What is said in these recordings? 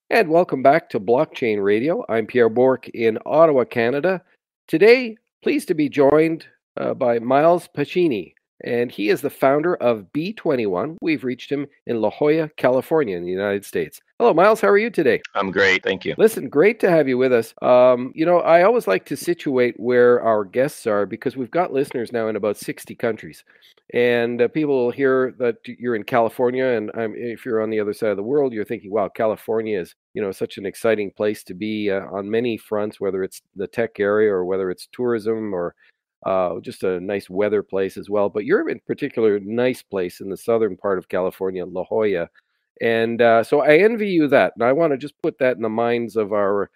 And welcome back to Blockchain Radio. I'm Pierre Bourque in Ottawa, Canada. Today, pleased to be joined by Miles Paschini, and he is the founder of B21. We've reached him in La Jolla, California, in the United States. Hello, Miles. How are you today? I'm great, thank you. Listen, great to have you with us. I always like to situate where our guests are because we've got listeners now in about 60 countries. And people will hear that you're in California, and if you're on the other side of the world, you're thinking, "Wow, California is, such an exciting place to be on many fronts, whether it's the tech area or whether it's tourism or just a nice weather place as well." But you're in particular nice place in the southern part of California, La Jolla, and so I envy you that, and I want to just put that in the minds of our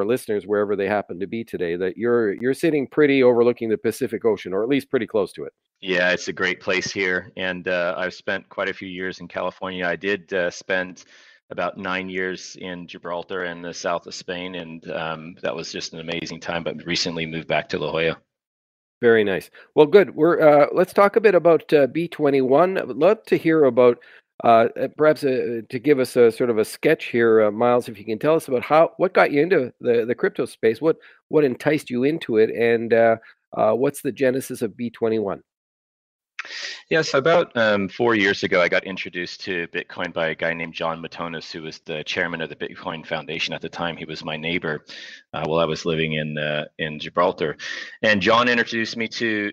listeners wherever they happen to be today. That you're sitting pretty overlooking the Pacific Ocean, or at least pretty close to it. Yeah, it's a great place here, and I've spent quite a few years in California. I did spend about 9 years in Gibraltar and the south of Spain, and that was just an amazing time. But recently moved back to La Jolla. Very nice. Well, good. Let's talk a bit about B21. I would love to hear about perhaps to give us a sort of a sketch here, Miles. If you can tell us about what got you into the crypto space, what enticed you into it, and what's the genesis of B21? Yeah, so about 4 years ago, I got introduced to Bitcoin by a guy named John Matonis, who was the chairman of the Bitcoin Foundation at the time. He was my neighbor while I was living in Gibraltar, and John introduced me to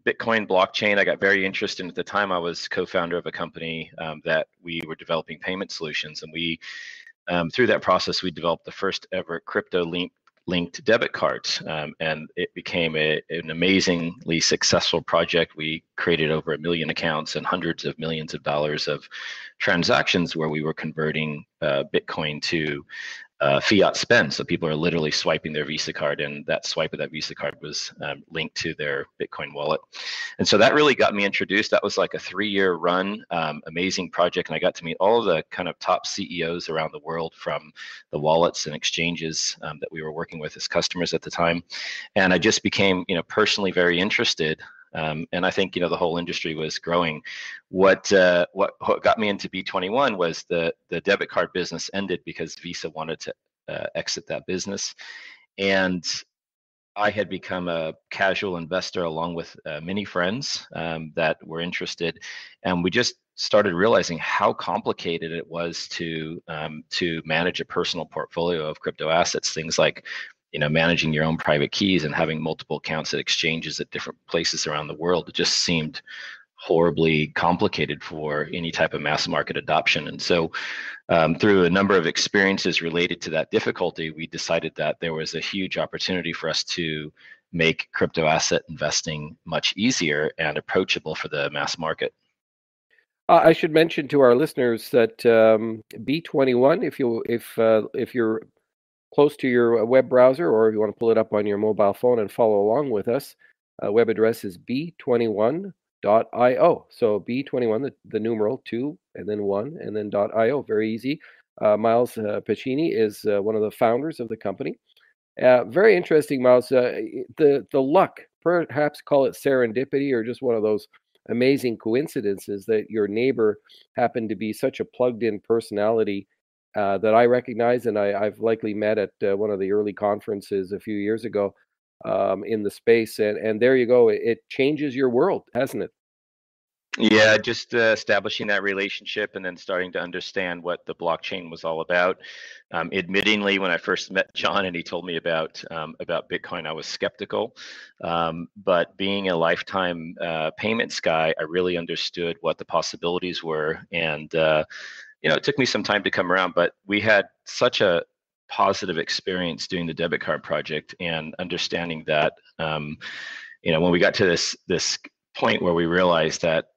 Bitcoin blockchain. I got very interested at the time. I was co-founder of a company that we were developing payment solutions, and we through that process we developed the first ever crypto linked debit cards, and it became an amazingly successful project. We created over 1 million accounts and hundreds of millions of dollars of transactions where we were converting Bitcoin to fiat spend. So people are literally swiping their Visa card, and that swipe of that Visa card was linked to their Bitcoin wallet. And so that really got me introduced. That was like a 3-year run, amazing project. And I got to meet all of the kind of top CEOs around the world from the wallets and exchanges that we were working with as customers at the time. And I just became, personally very interested. And I think the whole industry was growing. What got me into B21 was the debit card business ended because Visa wanted to exit that business, and I had become a casual investor along with many friends that were interested, and we just started realizing how complicated it was to manage a personal portfolio of crypto assets. Things like managing your own private keys and having multiple accounts at exchanges at different places around the world. It just seemed horribly complicated for any type of mass market adoption. And so through a number of experiences related to that difficulty, we decided that there was a huge opportunity for us to make crypto asset investing much easier and approachable for the mass market. I should mention to our listeners that B21, if you're close to your web browser, or if you want to pull it up on your mobile phone and follow along with us, web address is b21.io. So B21, the numeral 2 and then 1 and then .io. Very easy. Miles Paschini is one of the founders of the company. Very interesting, Miles. The luck, perhaps call it serendipity, or just one of those amazing coincidences that your neighbor happened to be such a plugged-in personality that I recognize, and I've likely met at one of the early conferences a few years ago in the space. And there you go. It changes your world, hasn't it? Yeah, just establishing that relationship and then starting to understand what the blockchain was all about. Admittingly, when I first met John and he told me about Bitcoin, I was skeptical. But being a lifetime payments guy, I really understood what the possibilities were. And it took me some time to come around, but we had such a positive experience doing the debit card project and understanding that when we got to this point where we realized that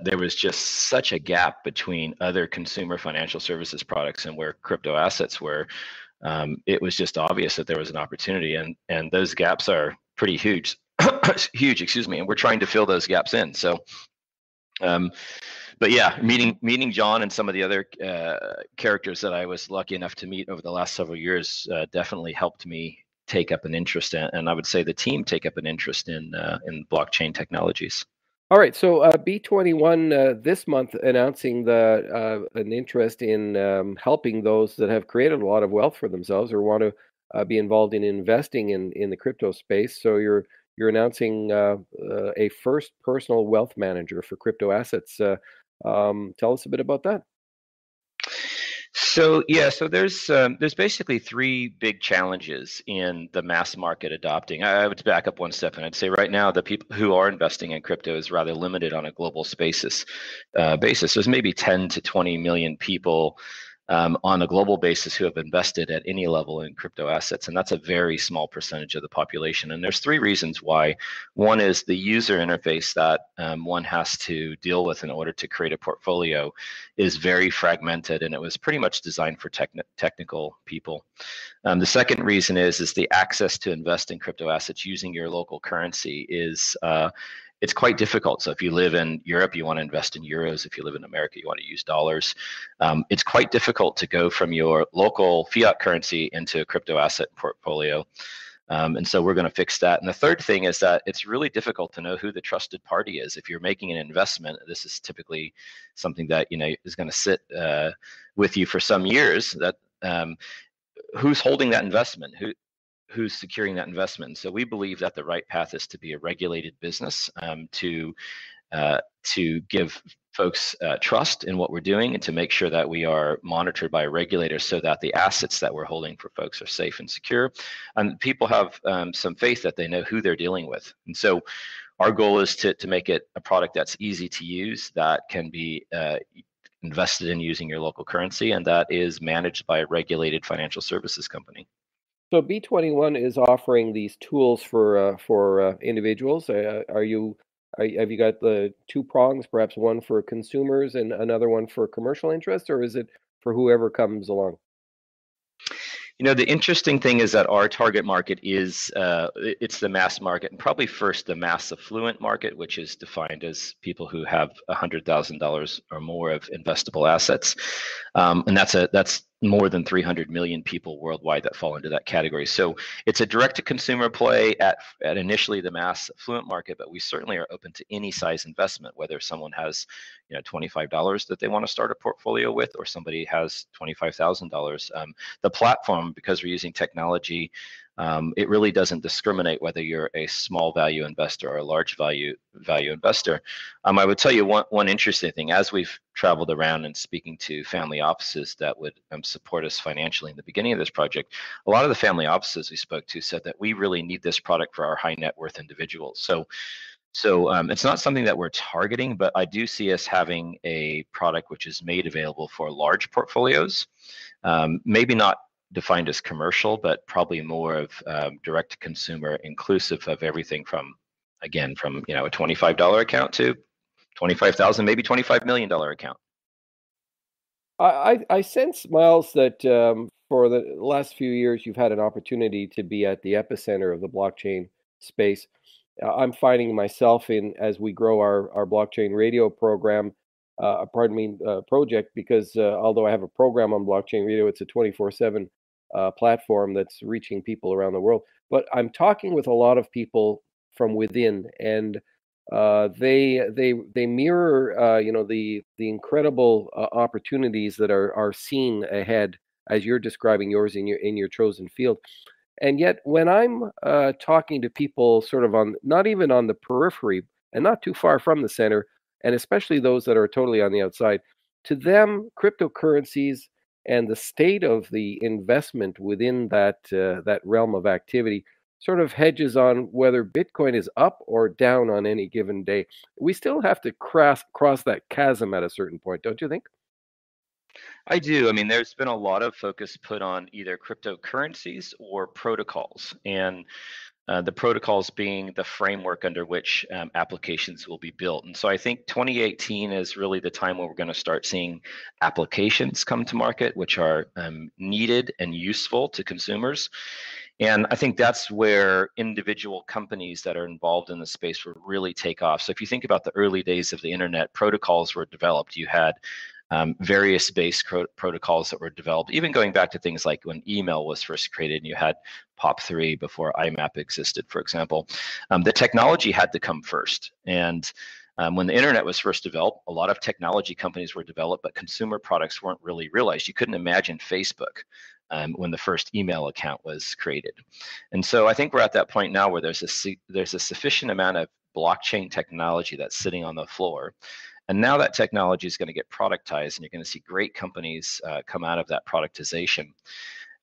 there was just such a gap between other consumer financial services products and where crypto assets were, it was just obvious that there was an opportunity, and those gaps are pretty huge, huge, excuse me, and we're trying to fill those gaps in. So, but yeah, meeting John and some of the other characters that I was lucky enough to meet over the last several years definitely helped me take up an interest in, and I would say the team take up an interest in blockchain technologies. All right, so B21 this month announcing an interest in helping those that have created a lot of wealth for themselves or want to be involved in investing in the crypto space. So you're announcing a first personal wealth manager for crypto assets. Tell us a bit about that. So yeah, so there's basically three big challenges in the mass market adopting. I would back up one step and I'd say right now the people who are investing in crypto is rather limited on a global basis. There's maybe 10 to 20 million people on a global basis who have invested at any level in crypto assets, and that's a very small percentage of the population. And there's three reasons why. One is the user interface that one has to deal with in order to create a portfolio is very fragmented, and it was pretty much designed for technical people. The second reason is the access to invest in crypto assets using your local currency is it's quite difficult. So if you live in Europe, you want to invest in euros. If you live in America, you want to use dollars. It's quite difficult to go from your local fiat currency into a crypto asset portfolio. And so we're going to fix that. And the third thing is that it's really difficult to know who the trusted party is. If you're making an investment, this is typically something that is going to sit with you for some years. That who's holding that investment? Who's securing that investment? And so we believe that the right path is to be a regulated business to give folks trust in what we're doing and to make sure that we are monitored by regulators so that the assets that we're holding for folks are safe and secure. And people have some faith that they know who they're dealing with. And so our goal is to make it a product that's easy to use, that can be invested in using your local currency, and that is managed by a regulated financial services company. So B21 is offering these tools for individuals. Have you got the two prongs, perhaps one for consumers and another one for commercial interest, or is it for whoever comes along? The interesting thing is that our target market is it's the mass market, and probably first the mass affluent market, which is defined as people who have $100,000 or more of investable assets, and that's more than 300 million people worldwide that fall into that category. So it's a direct-to-consumer play at initially the mass affluent market, but we certainly are open to any size investment, whether someone has $25 that they want to start a portfolio with, or somebody has $25,000. The platform, because we're using technology, it really doesn't discriminate whether you're a small value investor or a large value investor. I would tell you one interesting thing. As we've traveled around and speaking to family offices that would support us financially in the beginning of this project, a lot of the family offices we spoke to said that we really need this product for our high net worth individuals. So it's not something that we're targeting, but I do see us having a product which is made available for large portfolios, maybe not defined as commercial, but probably more of direct to consumer, inclusive of everything from a $25 account to 25,000, maybe $25 million account. I sense, Miles, that for the last few years you've had an opportunity to be at the epicenter of the blockchain space. I'm finding myself as we grow our blockchain radio program, project, because although I have a program on blockchain radio, it's a 24/7 platform that's reaching people around the world. But I'm talking with a lot of people from within, and they mirror the incredible opportunities that are seen ahead as you're describing yours in your chosen field. And yet, when I'm talking to people sort of not even on the periphery and not too far from the center, and especially those that are totally on the outside, to them, cryptocurrencies and the state of the investment within that realm of activity sort of hedges on whether Bitcoin is up or down on any given day. We still have to cross that chasm at a certain point, don't you think? I do. I mean, there's been a lot of focus put on either cryptocurrencies or protocols, and the protocols being the framework under which applications will be built. And so I think 2018 is really the time where we're going to start seeing applications come to market, which are needed and useful to consumers. And I think that's where individual companies that are involved in the space will really take off. So if you think about the early days of the internet, protocols were developed. You had various base protocols that were developed, even going back to things like when email was first created and you had POP3 before IMAP existed, for example. The technology had to come first. And When the internet was first developed, a lot of technology companies were developed, but consumer products weren't really realized. You couldn't imagine Facebook when the first email account was created. And so I think we're at that point now where there's a sufficient amount of blockchain technology that's sitting on the floor. And now that technology is going to get productized, and you're going to see great companies come out of that productization.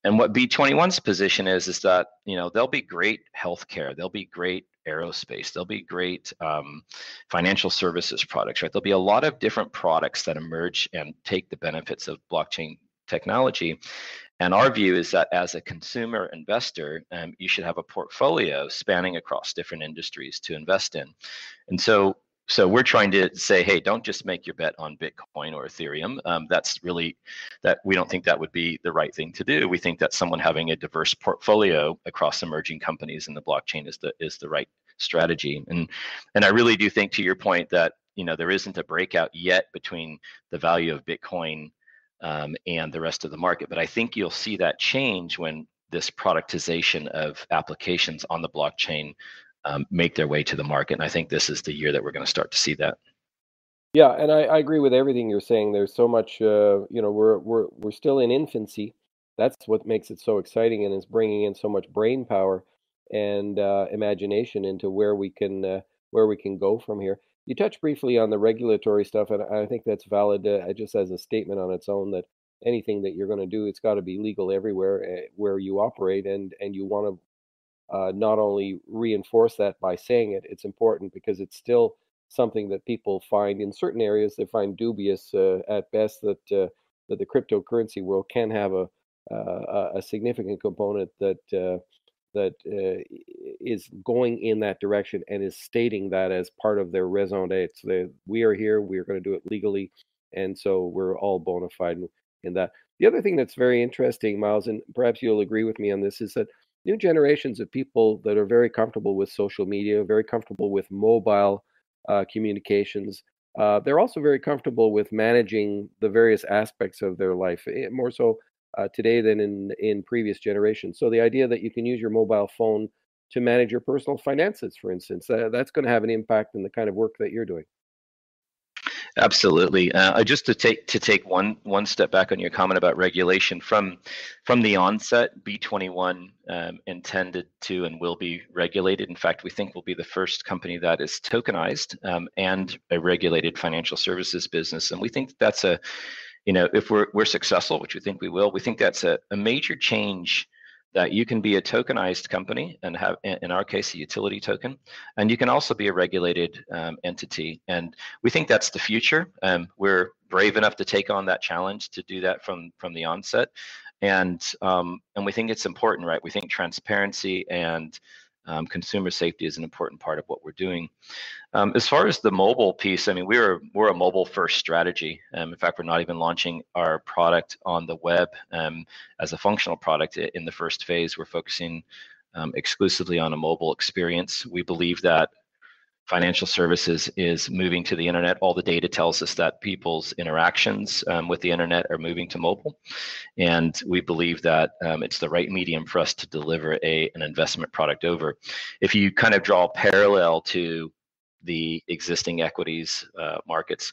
And what B21's position is that, you know, there'll be great healthcare, there'll be great aerospace, there'll be great financial services products, right? There'll be a lot of different products that emerge and take the benefits of blockchain technology. And our view is that as a consumer investor, you should have a portfolio spanning across different industries to invest in. And so we're trying to say, hey, don't just make your bet on Bitcoin or Ethereum. That's really, that we don't think that would be the right thing to do. We think that someone having a diverse portfolio across emerging companies in the blockchain is the right strategy. And I really do think, to your point, that, you know, there isn't a breakout yet between the value of Bitcoin and the rest of the market. But I think you'll see that change when this productization of applications on the blockchain make their way to the market. And I think this is the year that we're going to start to see that. Yeah, and I agree with everything you're saying. There's so much, you know, we're still in infancy. That's what makes it so exciting, and is bringing in so much brain power and imagination into where we can go from here. You touched briefly on the regulatory stuff, and I think that's valid. Just as a statement on its own, that anything that you're going to do, it's got to be legal everywhere where you operate, and you want to not only reinforce that by saying it, it's important because it's still something that people find in certain areas they find dubious at best, that the cryptocurrency world can have a significant component that is going in that direction and is stating that as part of their raison d'etre. We are here, we are going to do it legally, and so we're all bona fide in that. The other thing that's very interesting, Miles, and perhaps you'll agree with me on this, is that new generations of people that are very comfortable with social media, very comfortable with mobile communications. They're also very comfortable with managing the various aspects of their life, more so today than in previous generations. So the idea that you can use your mobile phone to manage your personal finances, for instance, that's going to have an impact in the kind of work that you're doing. Absolutely. Just to take one step back on your comment about regulation, from the onset, B21 intended to and will be regulated. In fact, we think we'll be the first company that is tokenized and a regulated financial services business. And we think that's if we're successful, which we think we will, we think that's a major change, that you can be a tokenized company and have, in our case, a utility token, and you can also be a regulated entity. And we think that's the future. We're brave enough to take on that challenge to do that from the onset, and we think it's important, right? We think transparency and consumer safety is an important part of what we're doing. As far as the mobile piece, I mean, we're a mobile first strategy. In fact, we're not even launching our product on the web as a functional product in the first phase. We're focusing exclusively on a mobile experience. We believe that financial services is moving to the internet. All the data tells us that people's interactions with the internet are moving to mobile. And we believe that it's the right medium for us to deliver an investment product over. If you kind of draw a parallel to the existing equities markets,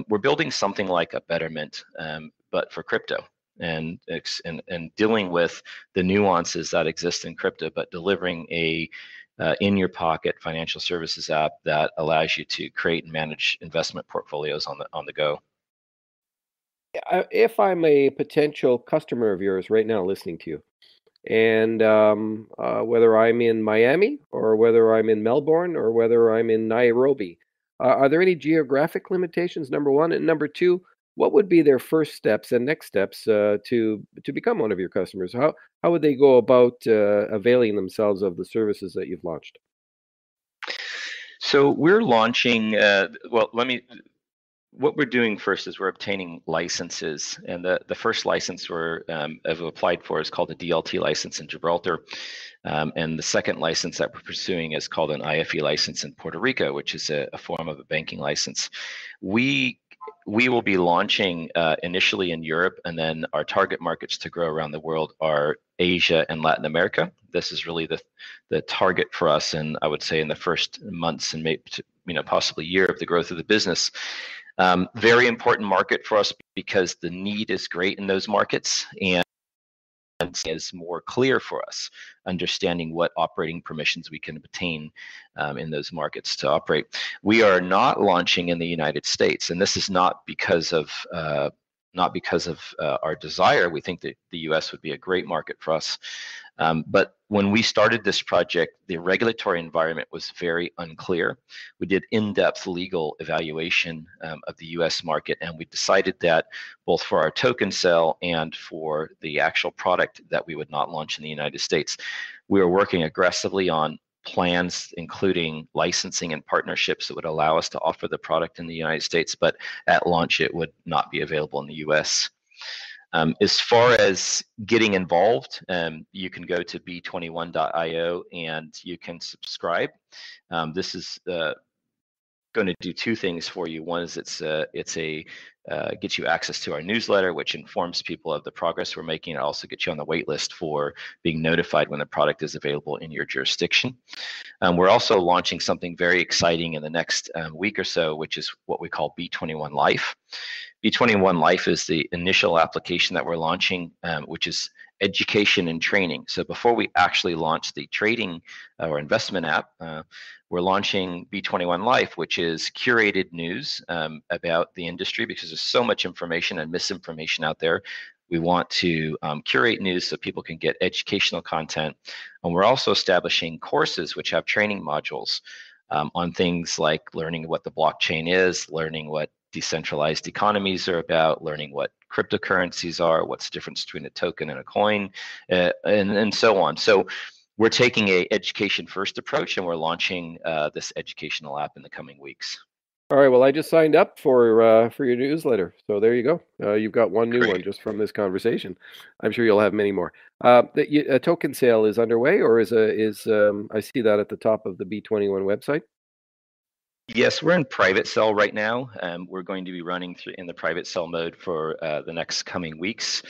we're building something like a Betterment, but for crypto, and dealing with the nuances that exist in crypto, but delivering a in your pocket financial services app that allows you to create and manage investment portfolios on the go. If I'm a potential customer of yours right now listening to you, and whether I'm in Miami or whether I'm in Melbourne or whether I'm in Nairobi, are there any geographic limitations, number one? And number two, what would be their first steps and next steps to become one of your customers? How would they go about availing themselves of the services that you've launched? So we're launching, what we're doing first is we're obtaining licenses, and the first license have applied for is called a DLT license in Gibraltar, and the second license that we're pursuing is called an IFE license in Puerto Rico, which is a form of a banking license. We will be launching initially in Europe, and then our target markets to grow around the world are Asia and Latin America. This is really the target for us, and I would say in the first months and possibly year of the growth of the business. Very important market for us because the need is great in those markets, and is more clear for us, understanding what operating permissions we can obtain in those markets to operate. We are not launching in the United States, and this is not because of our desire. We think that the US would be a great market for us. But when we started this project, the regulatory environment was very unclear. We did in-depth legal evaluation of the US market, and we decided that both for our token cell and for the actual product that we would not launch in the United States. We were working aggressively on plans, including licensing and partnerships that would allow us to offer the product in the United States, but at launch it would not be available in the US. As far as getting involved, you can go to b21.io and you can subscribe. This is going to do two things for you. One is gets you access to our newsletter, which informs people of the progress we're making. It also gets you on the wait list for being notified when the product is available in your jurisdiction. We're also launching something very exciting in the next week or so, which is what we call B21 Life. B21 Life is the initial application that we're launching, which is education and training. So before we actually launch the trading or investment app, we're launching B21 Life, which is curated news about the industry, because there's so much information and misinformation out there. We want to curate news so people can get educational content. And we're also establishing courses which have training modules on things like learning what the blockchain is, learning what decentralized economies are about, learning what cryptocurrencies are, what's the difference between a token and a coin, and so on. So we're taking a education first approach, and we're launching this educational app in the coming weeks. All right. Well, I just signed up for your newsletter, so there you go. You've got one new Great. one just from this conversation. I'm sure you'll have many more. A token sale is underway, or is I see that at the top of the B21 website? Yes, we're in private sale right now. We're going to be running through in the private sale mode for the next coming weeks.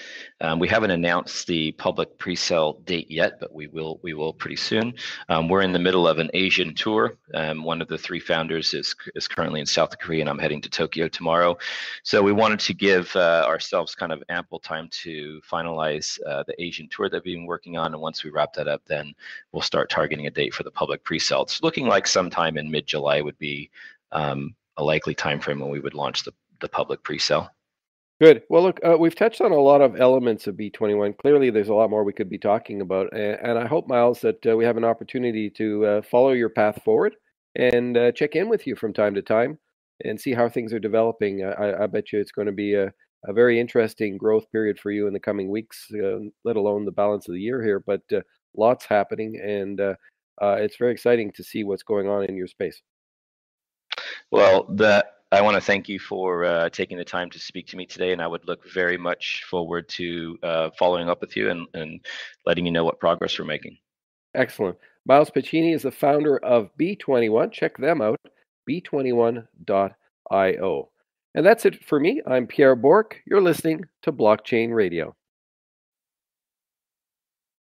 We haven't announced the public pre-sale date yet, but we will pretty soon. We're in the middle of an Asian tour. One of the three founders is currently in South Korea, and I'm heading to Tokyo tomorrow. So we wanted to give ourselves kind of ample time to finalize the Asian tour that we've been working on, and once we wrap that up, then we'll start targeting a date for the public pre-sale. It's looking like sometime in mid-July would be a likely time frame when we would launch the public pre-sale. Good. Well, look, we've touched on a lot of elements of B21. Clearly, there's a lot more we could be talking about, and I hope, Miles, that we have an opportunity to follow your path forward and check in with you from time to time and see how things are developing. I bet you it's going to be a very interesting growth period for you in the coming weeks, let alone the balance of the year here. But lots happening, and it's very exciting to see what's going on in your space. Well, I want to thank you for taking the time to speak to me today, and I would look very much forward to following up with you and letting you know what progress we're making. Excellent. Miles Paschini is the founder of B21. Check them out, b21.io. And that's it for me. I'm Pierre Bourque. You're listening to Blockchain Radio.